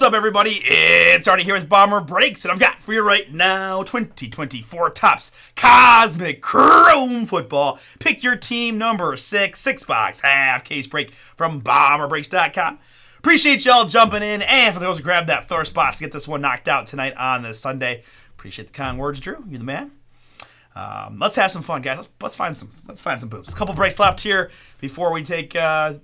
What's up, everybody? It's Artie here with Bomber Breaks, and I've got for you right now 2024 Topps Cosmic Chrome Football. Pick your team number 6 box half case break from BomberBreaks.com. Appreciate y'all jumping in, and for those who grabbed that third spot to get this one knocked out tonight on this Sunday, appreciate the kind words, Drew. You're the man. Let's have some fun, guys. Let's find some boosts. A couple breaks left here before we take the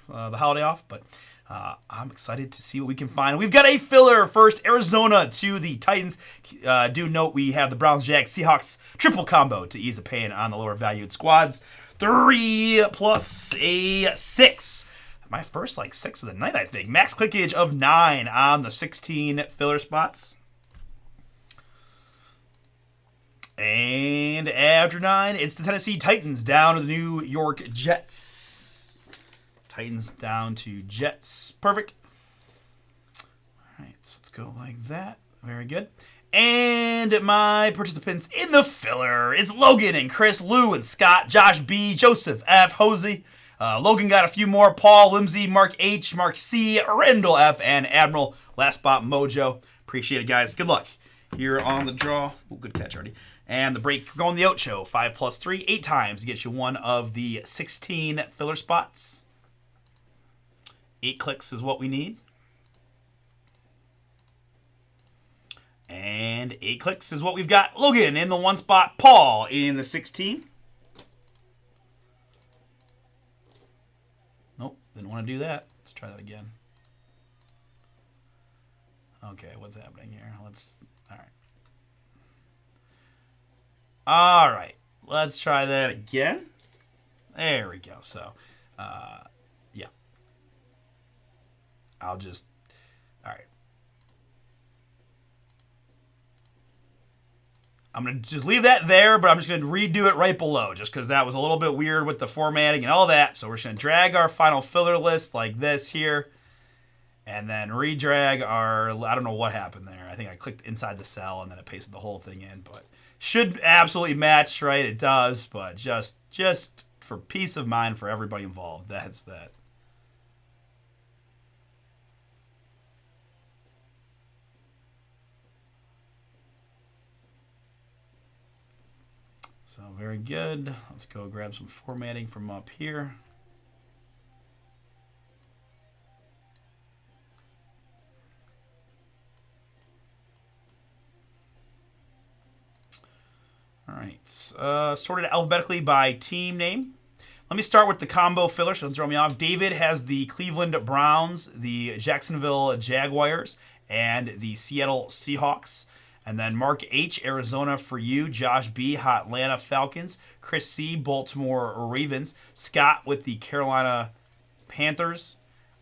holiday off, but I'm excited to see what we can find. We've got a filler first, Arizona to the Titans. Do note we have the Browns, Jags, Seahawks triple combo to ease the pain on the lower valued squads. 3 plus a 6. My first 6 of the night, I think. Max clickage of 9 on the 16 filler spots. And after 9, it's the Tennessee Titans down to the New York Jets. Titans down to Jets. Perfect. All right, so let's go like that. Very good. And my participants in the filler, it's Logan and Chris, Lou and Scott, Josh B, Joseph F, Hosey. Logan got a few more. Paul, Limsey, Mark H, Mark C, Rendell F, and Admiral. Last spot, Mojo. Appreciate it, guys. Good luck here on the draw. Ooh, good catch, Artie. And the break, we're going the Ocho. 5 plus 3, 8 times to get you one of the 16 filler spots. 8 clicks is what we need. And 8 clicks is what we've got. Logan in the 1 spot. Paul in the 16. Nope, didn't want to do that. Let's try that again. Okay, what's happening here? All right, let's try that again. There we go. So, yeah. All right. I'm going to just leave that there, but I'm just going to redo it right below just because that was a little bit weird with the formatting and all that. So we're just going to drag our final filler list like this here and then redrag our, I don't know what happened there. I think I clicked inside the cell and then it pasted the whole thing in, but should absolutely match, right? It does, but just for peace of mind for everybody involved, that's that. So very good. Let's go grab some formatting from up here. All right, sorted alphabetically by team name. Let me start with the combo filler, so don't throw me off. David has the Cleveland Browns, the Jacksonville Jaguars, and the Seattle Seahawks. And then Mark H, Arizona for you. Josh B, Atlanta Falcons. Chris C, Baltimore Ravens. Scott with the Carolina Panthers.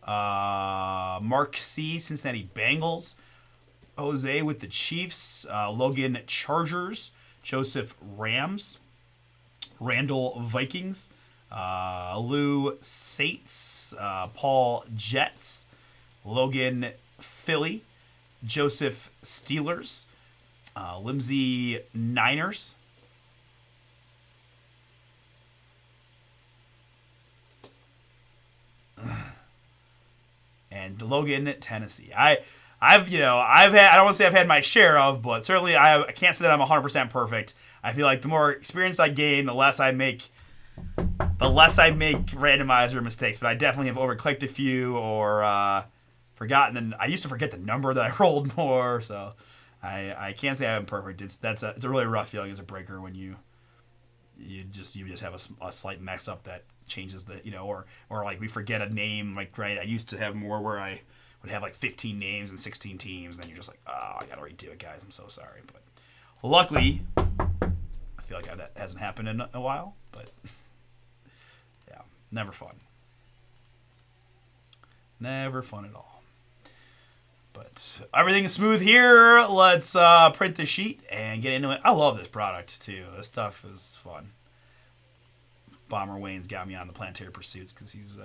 Mark C, Cincinnati Bengals. Jose with the Chiefs. Logan Chargers. Joseph Rams. Randall Vikings. Lou Saints. Paul Jets. Logan Philly. Joseph Steelers. Limsey Niners. And Logan Tennessee. I've had, I don't want to say I've had my share of, but certainly I can't say that I'm 100% perfect. I feel like the more experience I gain, the less I make randomizer mistakes. But I definitely have overclicked a few or forgotten. And I used to forget the number that I rolled more, so I can't say I'm perfect. It's a really rough feeling as a breaker when you just have a slight mess up that changes the or like we forget a name, like, right. I used to have more where I would have 15 names and 16 teams, and then you're just like, oh, I gotta redo it, guys. I'm so sorry, but luckily I feel like that hasn't happened in a while. But yeah, never fun at all. But everything is smooth here. Let's print the sheet and get into it. I love this product too. This stuff is fun. Bomber Wayne's got me on the Planetary Pursuits because he's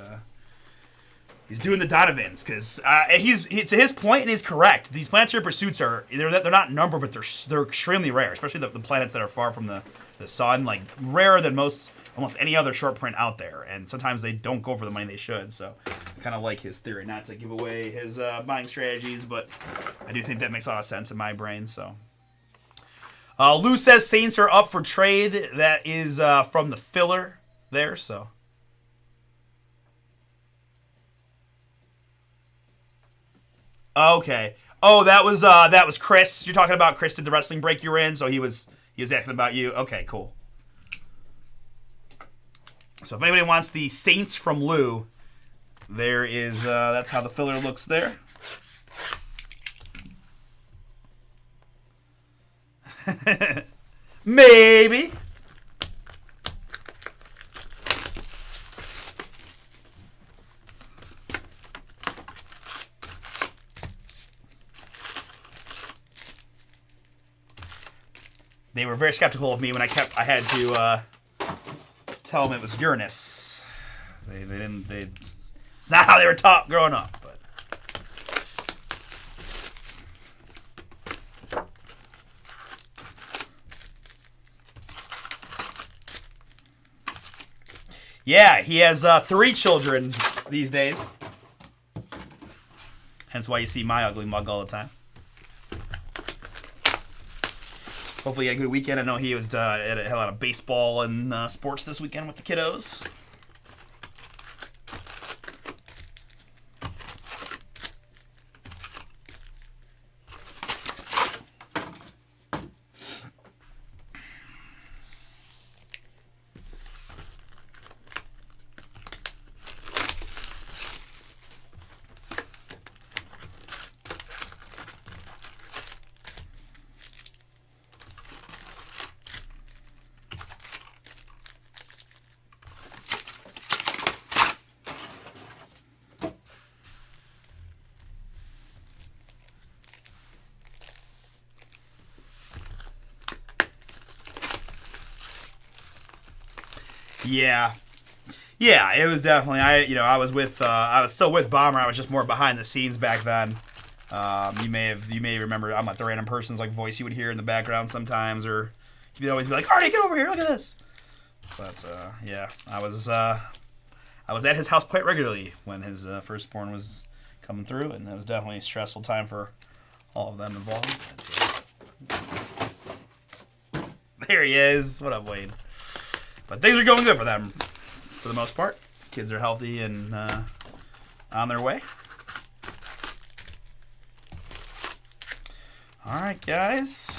doing the Donovans because he's to his point and he's correct. These Planetary Pursuits they're not numbered, but they're extremely rare, especially the planets that are far from the sun. Like rarer than most almost any other short print out there, and sometimes they don't go for the money they should. So I kind of like his theory, not to give away his buying strategies, but I do think that makes a lot of sense in my brain. So Lou says Saints are up for trade. That is from the filler there. So okay. Oh, that was Chris. You're talking about Chris did the wrestling break you were in, so he was asking about you. Okay, cool. So if anybody wants the Saints from Lou, there is that's how the filler looks there. Maybe. They were very skeptical of me when I had to tell them it was Uranus. They didn't. It's not how they were taught growing up. But yeah, he has 3 children these days. Hence why you see my ugly mug all the time. Hopefully he had a good weekend. I know he had a lot of baseball and sports this weekend with the kiddos. Yeah, it was definitely. I was still with Bomber. I was just more behind the scenes back then. You may remember I'm like the random person's like voice you would hear in the background sometimes, or he'd always be like, "Artie, get over here, look at this." But yeah, I was at his house quite regularly when his firstborn was coming through, and it was definitely a stressful time for all of them involved. There he is. What up, Wayne? But things are going good for them, for the most part. Kids are healthy and on their way. All right, guys.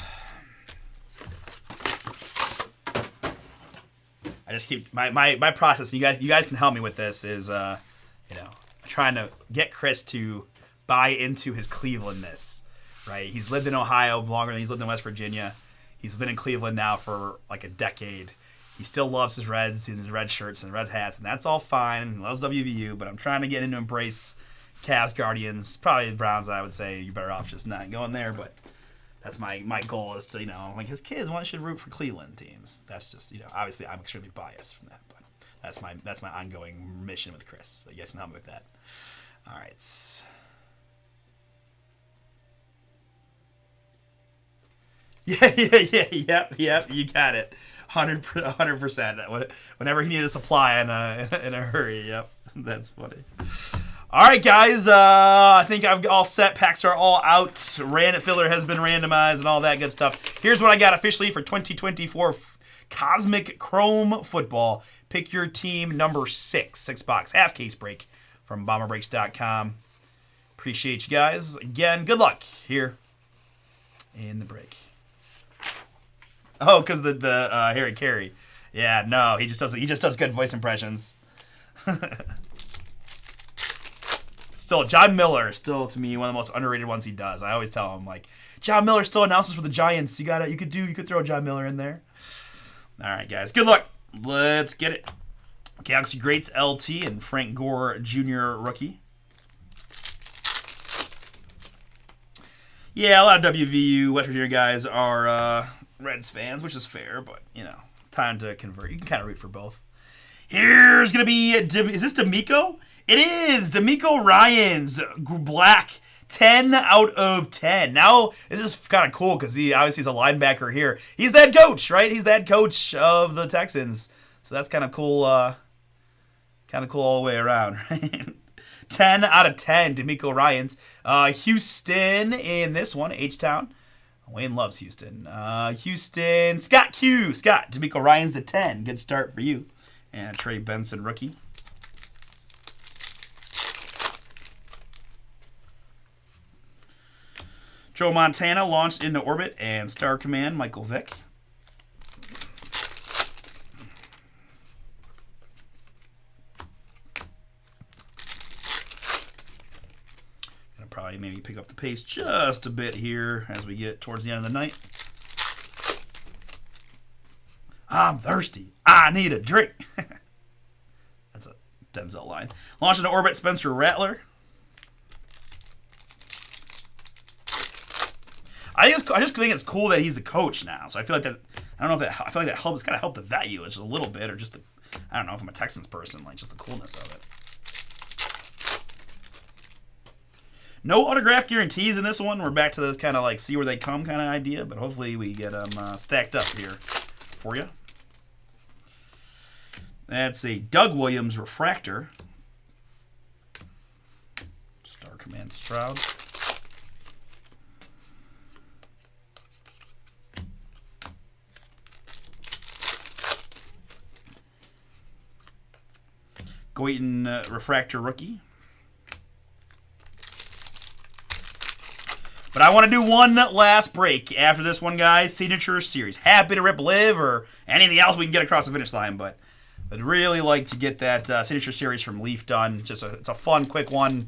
I just keep my process. You guys can help me with this. Is trying to get Chris to buy into his Clevelandness. Right? He's lived in Ohio longer than he's lived in West Virginia. He's been in Cleveland now for like a decade. He still loves his Reds and his red shirts and red hats, and that's all fine. He loves WVU, but I'm trying to get him to embrace Cavs, Guardians, probably the Browns. I would say you're better off just not going there, but that's my goal is to, like his kids should root for Cleveland teams. That's just, obviously I'm extremely biased from that, but that's my ongoing mission with Chris. So you guys can help me with that. All right. Yep. You got it. 100%. Whenever he needed a supply in a hurry. Yep, that's funny. All right, guys. I think I'm all set. Packs are all out. Filler has been randomized and all that good stuff. Here's what I got officially for 2024 Cosmic Chrome Football. Pick your team number 6 box half case break from bomberbreaks.com. Appreciate you guys. Again, good luck here in the break. Oh, because the Harry Carey. Yeah, no, he just does good voice impressions. Still, John Miller, still to me one of the most underrated ones he does. I always tell him like, John Miller still announces for the Giants. You could throw John Miller in there. All right, guys, good luck. Let's get it. Galaxy Greats LT and Frank Gore Jr. rookie. Yeah, a lot of WVU West Virginia guys are Reds fans, which is fair, but, time to convert. You can kind of root for both. Here's going to be, is this D'Amico? It is! D'Amico Ryans, black, 10 out of 10. Now, this is kind of cool because he obviously is a linebacker here. He's that coach, right? He's that coach of the Texans. So that's kind of cool. Kind of cool all the way around, right? 10 out of 10, D'Amico Ryans. Houston in this one, H-Town. Wayne loves Houston. Houston, Scott Q. Scott, D'Amico Ryans to 10. Good start for you. And Trey Benson, rookie. Joe Montana launched into orbit. And Star Command, Michael Vick. Probably maybe pick up the pace just a bit here as we get towards the end of the night. I'm thirsty. I need a drink. That's a Denzel line. Launch into orbit, Spencer Rattler. I just think it's cool that he's the coach now. So I feel like that. I don't know if that. I feel like that helps kind of help the value just a little bit, or just the. I don't know if I'm a Texans person, like just the coolness of it. No autograph guarantees in this one. We're back to this kind of like see where they come kind of idea, but hopefully we get them stacked up here for you. That's a Doug Williams refractor. Star Command Stroud. Goyton refractor rookie. But I want to do one last break after this one, guys. Signature Series. Happy to rip live or anything else we can get across the finish line, but I'd really like to get that Signature Series from Leaf done. It's a fun, quick one.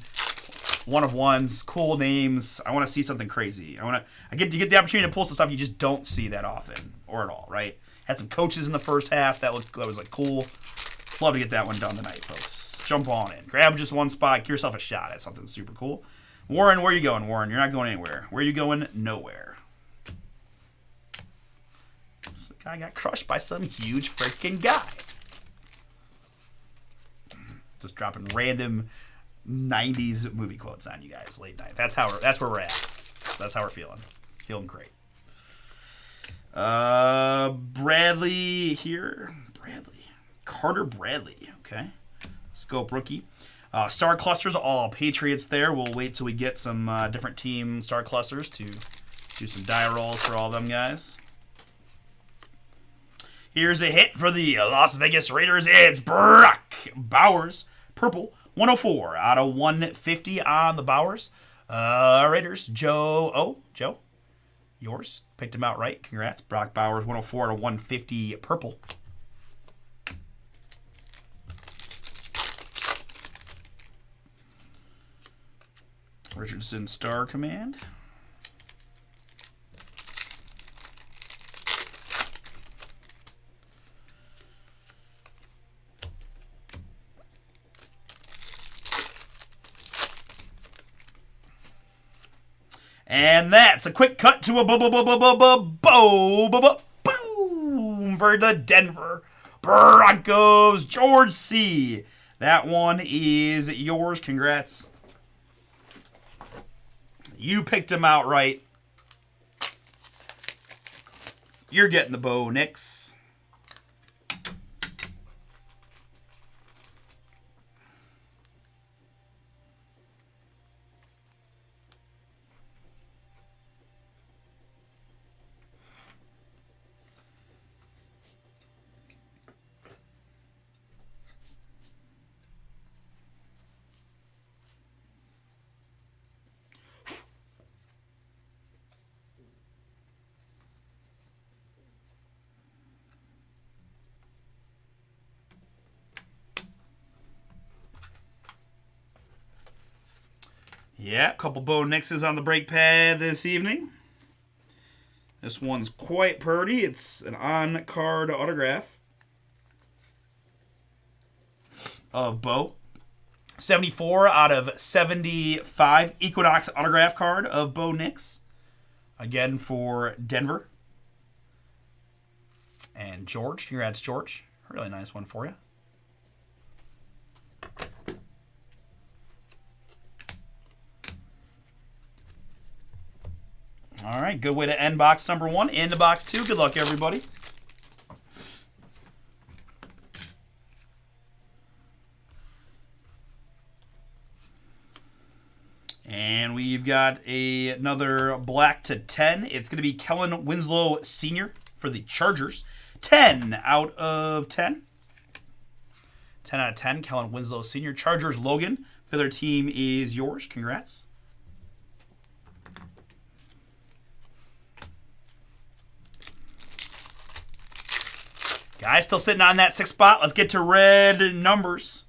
One of ones, cool names. I want to see something crazy. I get the opportunity to pull some stuff you just don't see that often or at all, right? Had some coaches in the first half that was like cool. Love to get that one done tonight, folks. Jump on in. Grab just one spot. Give yourself a shot at something super cool. Warren, where are you going, Warren? You're not going anywhere. Where are you going? Nowhere. This guy got crushed by some huge freaking guy. Just dropping random 90s movie quotes on you guys late night. That's where we're at. That's how we're feeling. Feeling great. Bradley here. Carter Bradley. Okay. Scope rookie. Star clusters, all Patriots there. We'll wait till we get some different team star clusters to do some die rolls for all them guys. Here's a hit for the Las Vegas Raiders. It's Brock Bowers. Purple, 104 out of 150 on the Bowers. Raiders, Joe, yours. Picked him out right. Congrats. Brock Bowers, 104 out of 150 purple. Richardson Star Command. And that's a quick cut to a boom for the Denver Broncos. George C. That one is yours. Congrats. You picked him out right. You're getting the Bo Nix. Yeah, a couple Bo Nixes on the brake pad this evening. This one's quite pretty. It's an on-card autograph of Bo. 74 out of 75. Equinox autograph card of Bo Nix. Again for Denver. And George. Congrats, George. Really nice one for you. All right, good way to end box number 1. Into box 2. Good luck, everybody. And we've got another black to 10. It's going to be Kellen Winslow Sr. for the Chargers. 10 out of 10. 10 out of 10, Kellen Winslow Sr. Chargers, Logan. For their team is yours. Congrats. Guys, still sitting on that 6th spot. Let's get to red numbers.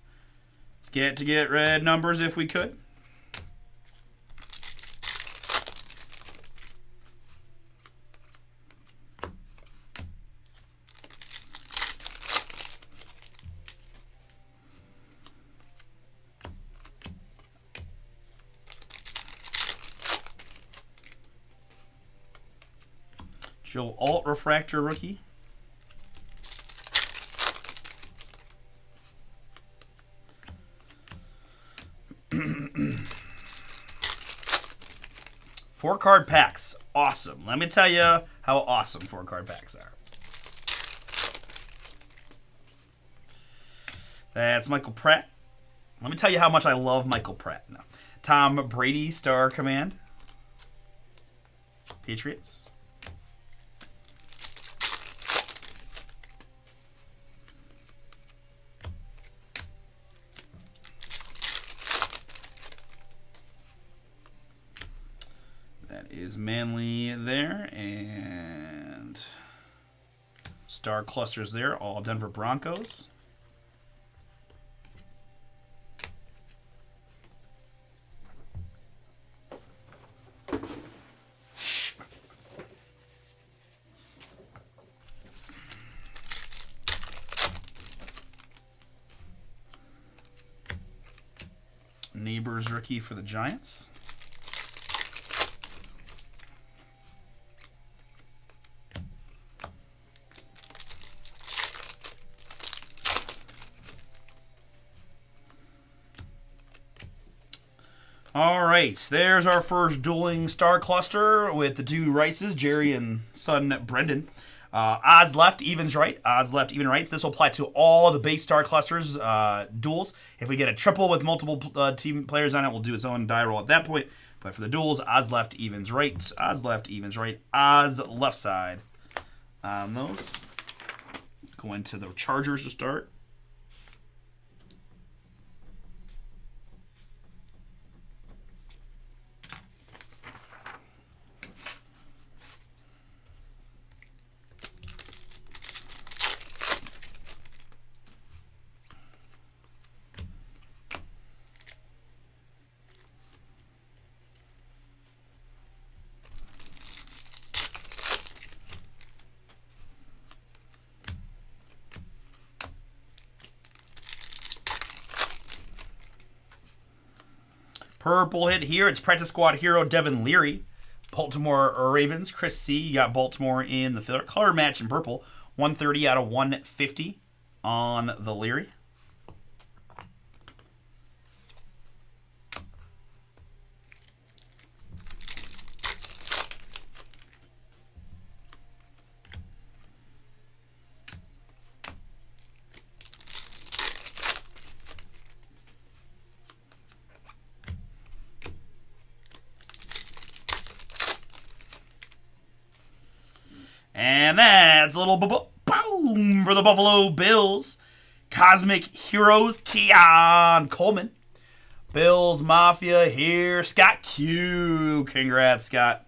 Let's get red numbers if we could. Joe Alt refractor rookie. Four-card packs. Awesome. Let me tell you how awesome four-card packs are. That's Michael Pratt. Let me tell you how much I love Michael Pratt. No. Tom Brady, Star Command. Patriots. That is Manly there, and star clusters there, all Denver Broncos. Neighbors rookie for the Giants. All right, there's our first dueling star cluster with the two Rices, Jerry and son Brendan. Odds left, evens right. Odds left, even rights. This will apply to all the base star clusters duels. If we get a triple with multiple team players on it, we'll do its own die roll at that point. But for the duels, odds left, evens right. Odds left, evens right. Odds left side on those. Going to the Chargers to start. Purple hit here. It's practice squad hero Devin Leary. Baltimore Ravens. Chris C. You got Baltimore in the color match in purple. 130 out of 150 on the Leary. And that's a little boom for the Buffalo Bills. Cosmic Heroes, Keon Coleman. Bills Mafia here. Scott Q. Congrats, Scott.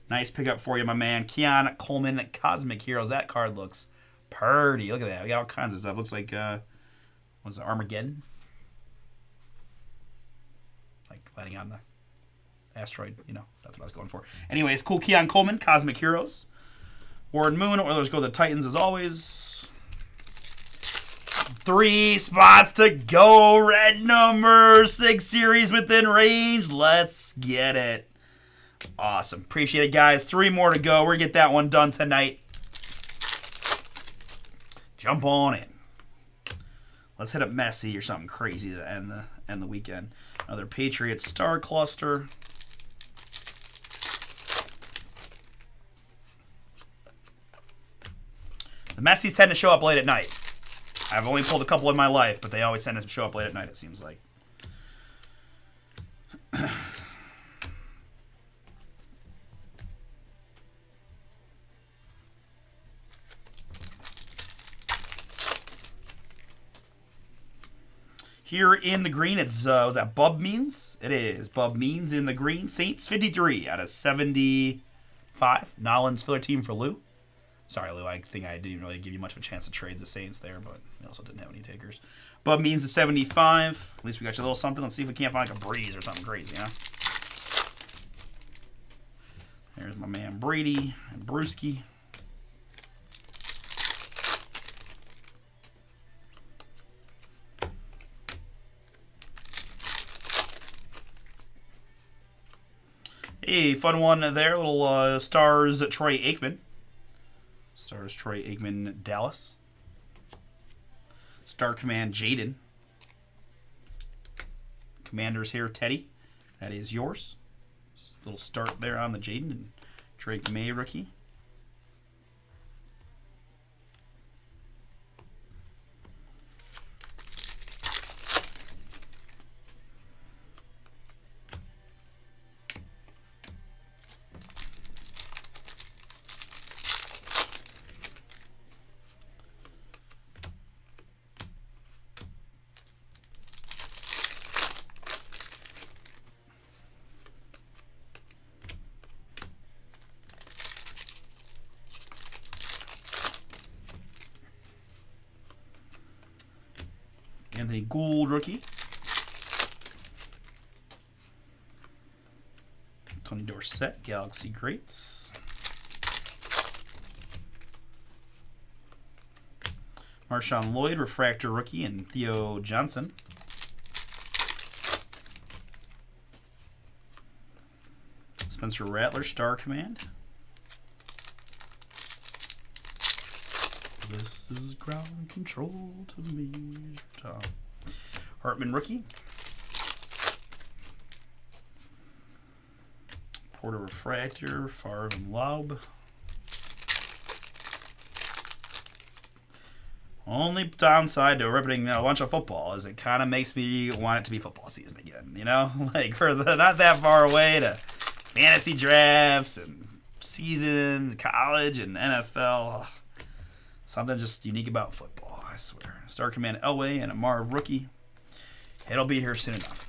Nice pickup for you, my man. Keon Coleman, Cosmic Heroes. That card looks pretty. Look at that. We got all kinds of stuff. Looks like, what's it, Armageddon? Like landing on the asteroid. You know, that's what I was going for. Anyways, cool Keon Coleman, Cosmic Heroes. Ward Moon, Oilers go to the Titans as always. 3 spots to go. Red number 6 series within range. Let's get it. Awesome. Appreciate it, guys. 3 more to go. We're going to get that one done tonight. Jump on in. Let's hit up Messi or something crazy to end the weekend. Another Patriots star cluster. The Messi's tend to show up late at night. I've only pulled a couple in my life, but they always tend to show up late at night, it seems like. Here in the green, it's, was that Bub Means? It is. Bub Means in the green. Saints 53 out of 75. Nolan's filler team for Lou. Sorry, Lou. I think I didn't really give you much of a chance to trade the Saints there, but we also didn't have any takers. Bub Means is 75. At least we got you a little something. Let's see if we can't find like a Breeze or something crazy, huh? There's my man Brady and Brewski. Hey, fun one there. Little Stars Troy Aikman. Stars Troy Aikman Dallas. Star Command Jaden. Commanders here Teddy. That is yours. Little start there on the Jaden and Drake May rookie. Anthony Gould rookie. Tony Dorsett, Galaxy Greats. Marshawn Lloyd, Refractor rookie, and Theo Johnson. Spencer Rattler, Star Command. This is ground control to Major Tom. Hartman rookie. Porter Refractor, Favre and Laub. Only downside to ripping a bunch of football is it kind of makes me want it to be football season again. You know, like for the not that far away to fantasy drafts and season, college and NFL. Something just unique about football, I swear. Star Command Elway and a Marv rookie. It'll be here soon enough,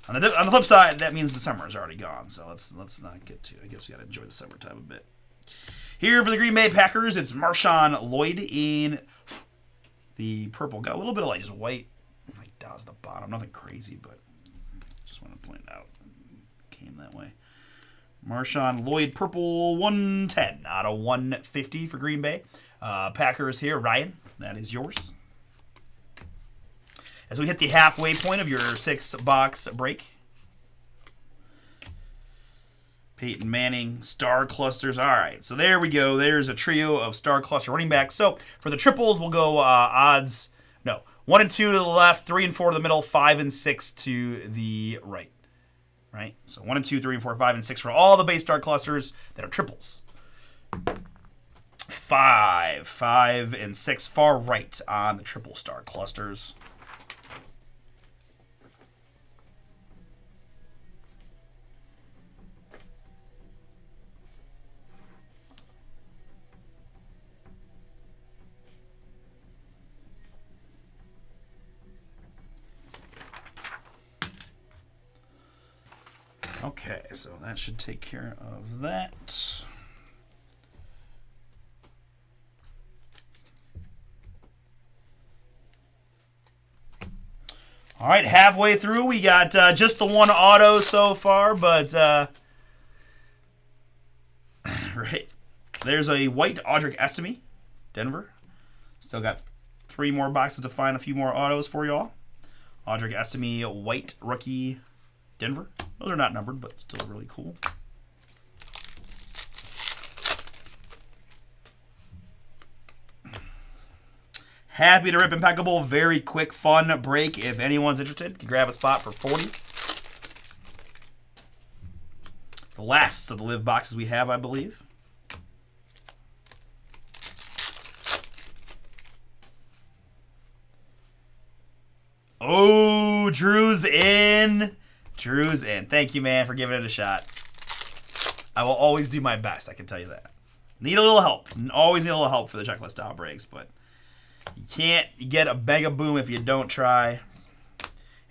though. On the flip side, that means the summer is already gone, so let's not get to. I guess we got to enjoy the summertime a bit. Here for the Green Bay Packers, it's Marshawn Lloyd in the purple. Got a little bit of like just white like dots at the bottom. Nothing crazy, but just want to point out it came that way. Marshawn Lloyd, purple 110 out of 150 for Green Bay. Packers here, Ryan, that is yours. As we hit the halfway point of your 6-box break. Peyton Manning, star clusters. All right, so there we go. There's a trio of star cluster running backs. So for the triples, we'll go odds. No, 1 and 2 to the left, 3 and 4 to the middle, 5 and 6 to the right. Right? So 1 and 2, 3 and 4, 5 and 6 for all the base star clusters that are triples. 5 and 6 far right on the triple star clusters. Okay, so that should take care of that. All right, halfway through, we got just the one auto so far, but right. There's a white Audric Estime, Denver. Still got 3 more boxes to find a few more autos for y'all. Audric Estime, white rookie, Denver. Those are not numbered, but still really cool. Happy to rip Impeccable. Very quick, fun break. If anyone's interested, you can grab a spot for 40. The last of the live boxes we have, I believe. Oh, Drew's in. Drew's in. Thank you, man, for giving it a shot. I will always do my best, I can tell you that. Need a little help. Always need a little help for the checklist style breaks, but You can't get a mega boom if you don't try.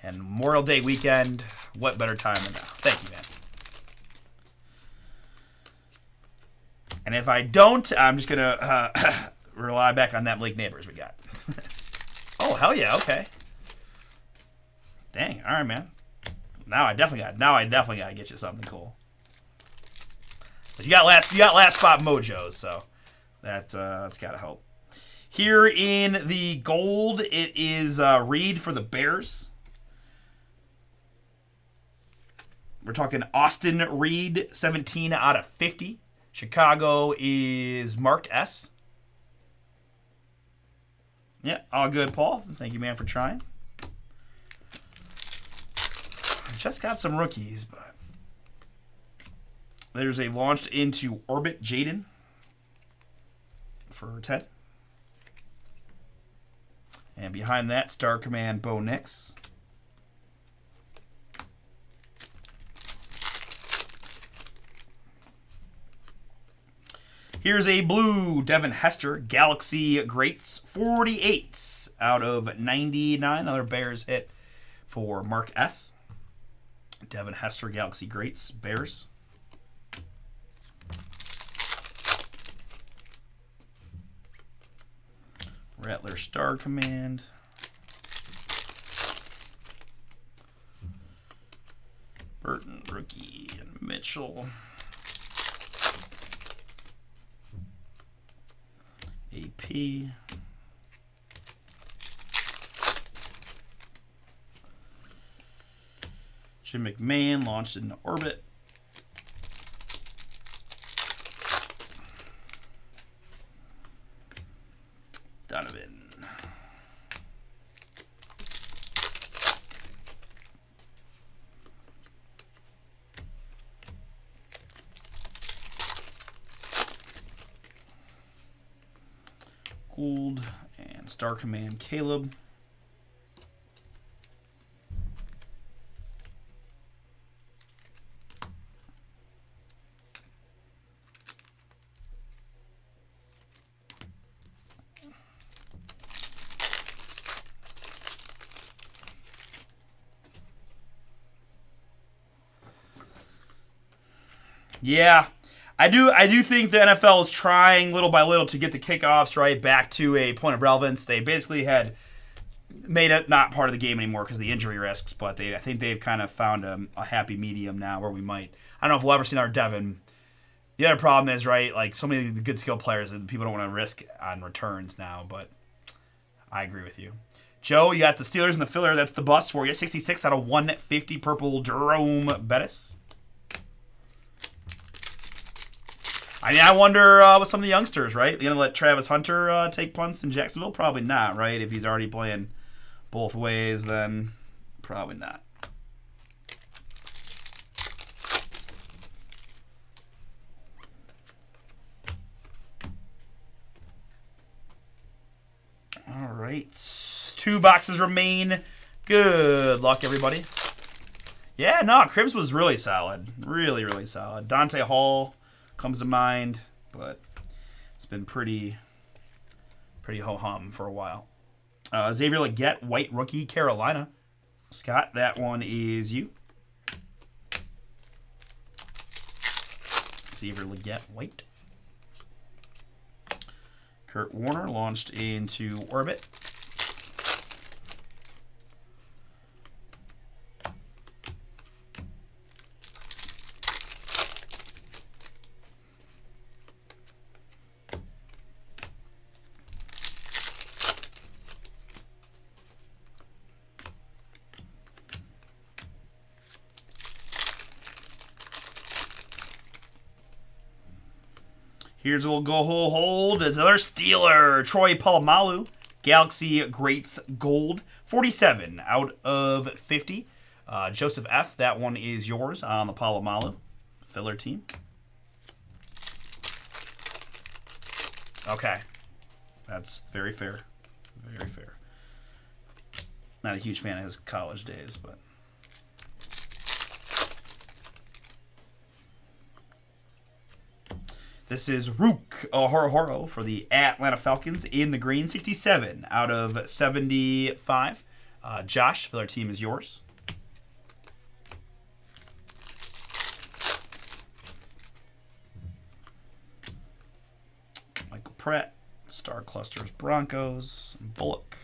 And Memorial Day weekend, what better time than now? Thank you, man. And if I don't, I'm just going to rely back on that Blake Neighbors we got. Oh, hell yeah, okay. Dang, all right, man. Now I definitely got to get you something cool. But you got last spot mojos, so that's got to help. Here in the gold, it is Reed for the Bears. We're talking Austin Reed, 17 out of 50. Chicago is Mark S. Yeah, all good, Paul. Thank you, man, for trying. Just got some rookies, but there's a launched into orbit Jaden for Ted. And behind that, Star Command Bo Nix. Here's a blue Devin Hester Galaxy Greats 48 out of 99. Another Bears hit for Mark S. Devin Hester Galaxy Greats Bears. Rattler Star Command. Burton rookie and Mitchell. AP. Jim McMahon launched into orbit. Donovan. Gould and Star Command Caleb. Yeah, I do think the NFL is trying little by little to get the kickoffs right back to a point of relevance. They basically had made it not part of the game anymore because of the injury risks, but I think they've kind of found a happy medium now where we might. I don't know if we'll ever see our Devin. The other problem is, right, like so many of the good skill players that people don't want to risk on returns now, but I agree with you. Joe, you got the Steelers and the filler. That's the bust for you. 66 out of 150 purple Jerome Bettis. I mean, I wonder with some of the youngsters, right? You going to let Travis Hunter take punts in Jacksonville? Probably not, right? If he's already playing both ways, then probably not. All right. 2 boxes remain. Good luck, everybody. Yeah, no, Cribs was really solid. Really, really solid. Dante Hall comes to mind, but it's been pretty ho-hum for a while. Xavier Legette, white rookie, Carolina. Scott, that one is you. Xavier Legette, white. Kurt Warner launched into orbit. Here's a little go-hole hold. It's another Steeler. Troy Polamalu. Galaxy Greats Gold. 47 out of 50. Joseph F., that one is yours on the Polamalu filler team. Okay. That's very fair. Very fair. Not a huge fan of his college days, but... This is Rook Horo for the Atlanta Falcons in the green. 67 out of 75. Josh, the other team is yours. Michael Pratt, Star Clusters Broncos, Bullock.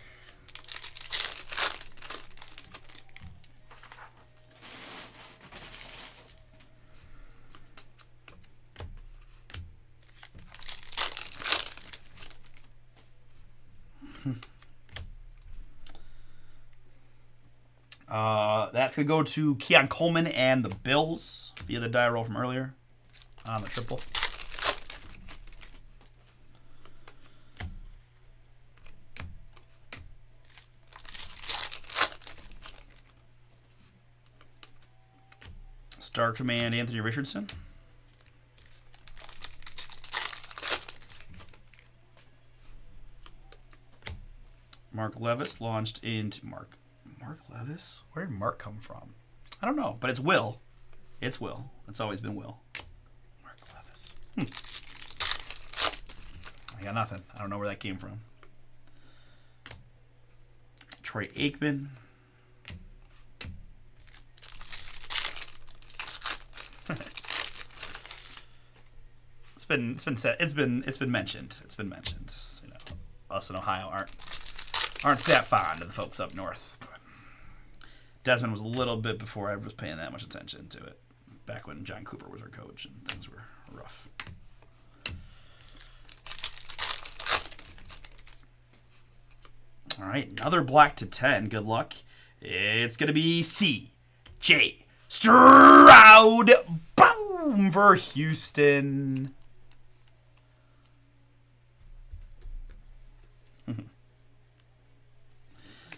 That's going to go to Keon Coleman and the Bills via the die roll from earlier on the triple. Star Command Anthony Richardson. Mark Levis launched into Mark Levis? Where did Mark come from? I don't know, but it's Will. It's Will. It's always been Will. Mark Levis. I got nothing. I don't know where that came from. Troy Aikman. It's been said. It's been mentioned. It's been mentioned. You know, us in Ohio aren't that fond of the folks up north. But Desmond was a little bit before I was paying that much attention to it. Back when John Cooper was our coach and things were rough. All right, another black to 10. Good luck. It's gonna be C.J. Stroud. Boom for Houston.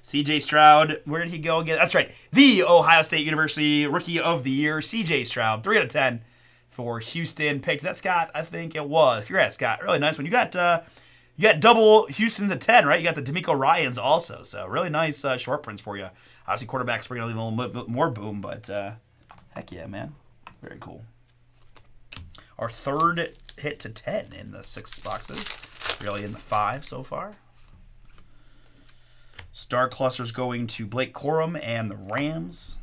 C.J. Stroud, where did he go again? That's right, the Ohio State University Rookie of the Year, C.J. Stroud, 3 out of 10 for Houston picks. That's Scott, I think it was. Congrats, Scott. Really nice one. You got double Houston's at 10, right? You got the D'Amico Ryans also, so really nice short prints for you. Obviously, quarterbacks bringing a little bit more boom, but heck yeah, man. Very cool. Our third hit to 10 in the 6 boxes. Really in the 5 so far. Star Clusters going to Blake Corum and the Rams.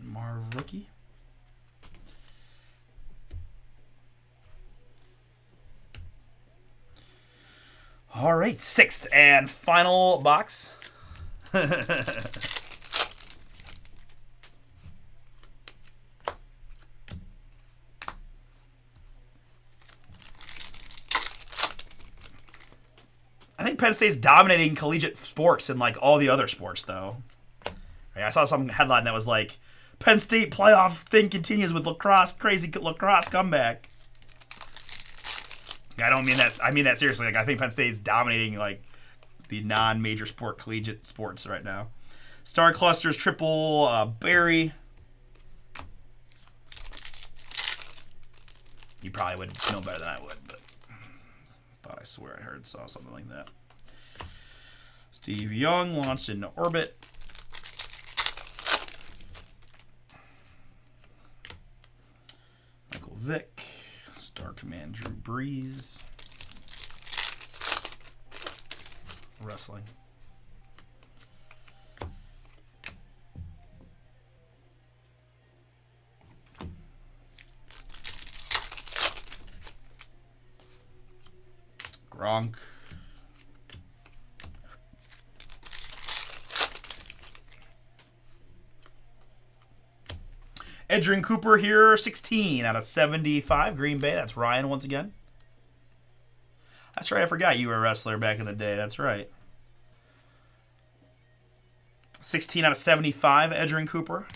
Marv Rookie. All right, 6th and final box. I think Penn State's dominating collegiate sports in like all the other sports, though. I saw some headline that was like, Penn State playoff thing continues with lacrosse, crazy lacrosse comeback. I don't mean that. I mean that seriously. Like, I think Penn State's dominating like the non-major sport collegiate sports right now. Star Clusters triple Barry. You probably would know better than I would, but thought I swear I saw something like that. Steve Young launched into orbit. Michael Vick. Star Command Drew Brees. Wrestling. Gronk. Edgerrin Cooper here, 16 out of 75. Green Bay. That's Ryan once again. That's right. I forgot you were a wrestler back in the day. That's right. 16 out of 75, Edgerrin Cooper.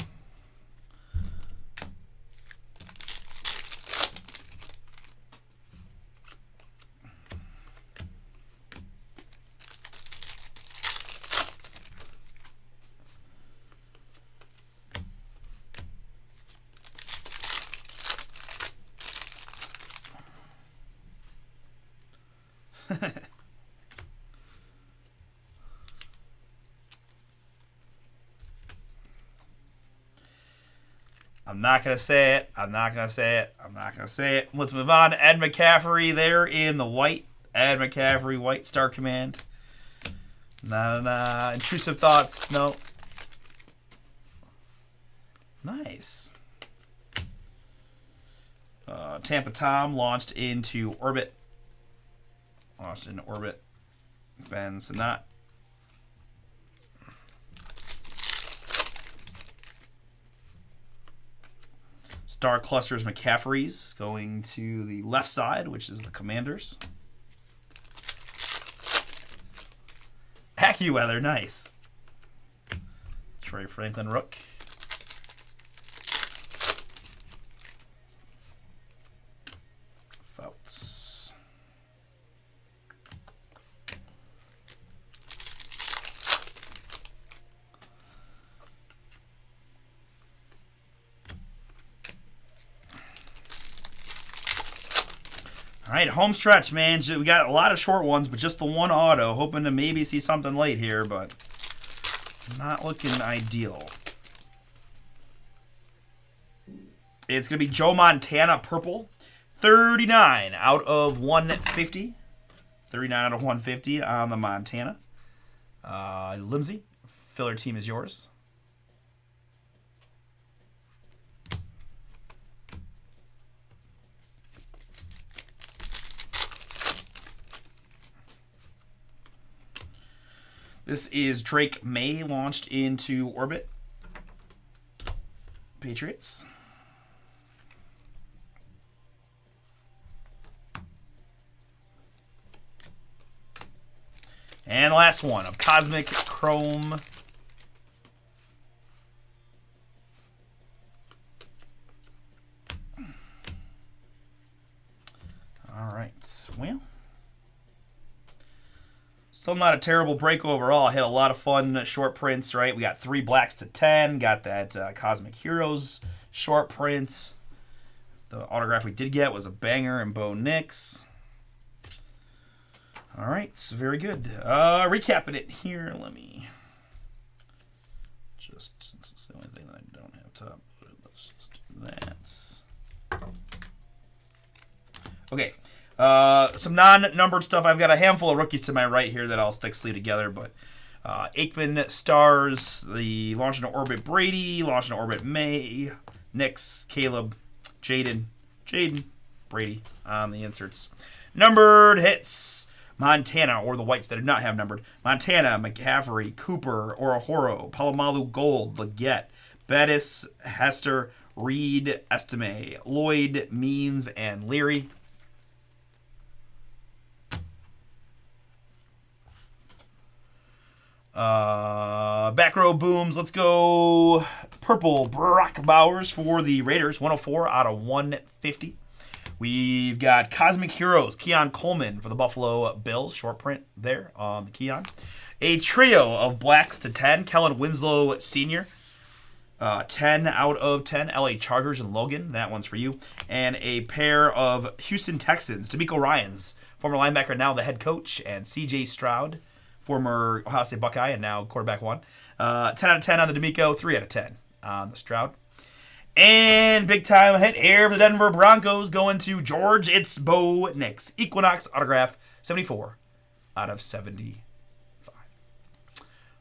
I'm not going to say it. I'm not going to say it. I'm not going to say it. Let's move on to Ed McCaffrey there in the white. Ed McCaffrey, white Star Command. Nah. Intrusive thoughts. No. Nice. Tampa Tom launched into orbit. Launched into orbit. Ben Sinat. Star Clusters McCaffrey's going to the left side, which is the Commanders. AccuWeather, nice. Troy Franklin Rook. Fouts. All right, home stretch, man. We got a lot of short ones, but just the one auto. Hoping to maybe see something late here, but not looking ideal. It's going to be Joe Montana purple. 39 out of 150. 39 out of 150 on the Montana. Limsey, filler team is yours. This is Drake May launched into orbit. Patriots. And the last one of Cosmic Chrome. All right. Well, still not a terrible break overall. I had a lot of fun short prints, right? We got 3 blacks to 10. Got that Cosmic Heroes short print. The autograph we did get was a banger and Bo Nix. All right, so very good. Recapping it here. Let me just, since it's the only thing that I don't have top, let's just do that. Okay. Some non-numbered stuff. I've got a handful of rookies to my right here that I'll stick sleeve together, but Aikman stars, the launch into orbit Brady, launch into orbit May, Nix, Caleb, Jaden, Brady on the inserts. Numbered hits. Montana, or the whites that do not have numbered. Montana, McCaffrey, Cooper, Orahoro, Palomalu Gold, Leggett, Bettis, Hester, Reed, Estime, Lloyd, Means, and Leary. Back row booms. Let's go purple Brock Bowers for the Raiders. 104 out of 150. We've got Cosmic Heroes, Keon Coleman for the Buffalo Bills. Short print there on the Keon. A trio of blacks to 10. Kellen Winslow Sr. 10 out of 10. LA Chargers and Logan. That one's for you. And a pair of Houston Texans. D'Amico Ryans, former linebacker, now the head coach. And CJ Stroud, former Ohio State Buckeye and now quarterback 1. 10 out of 10 on the D'Amico. 3 out of 10 on the Stroud. And big time hit here for the Denver Broncos going to George. It's Bo Nix. Equinox autograph, 74 out of 75.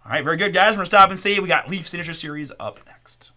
All right, very good, guys. We're going to stop and see. We got Leaf Signature Series up next.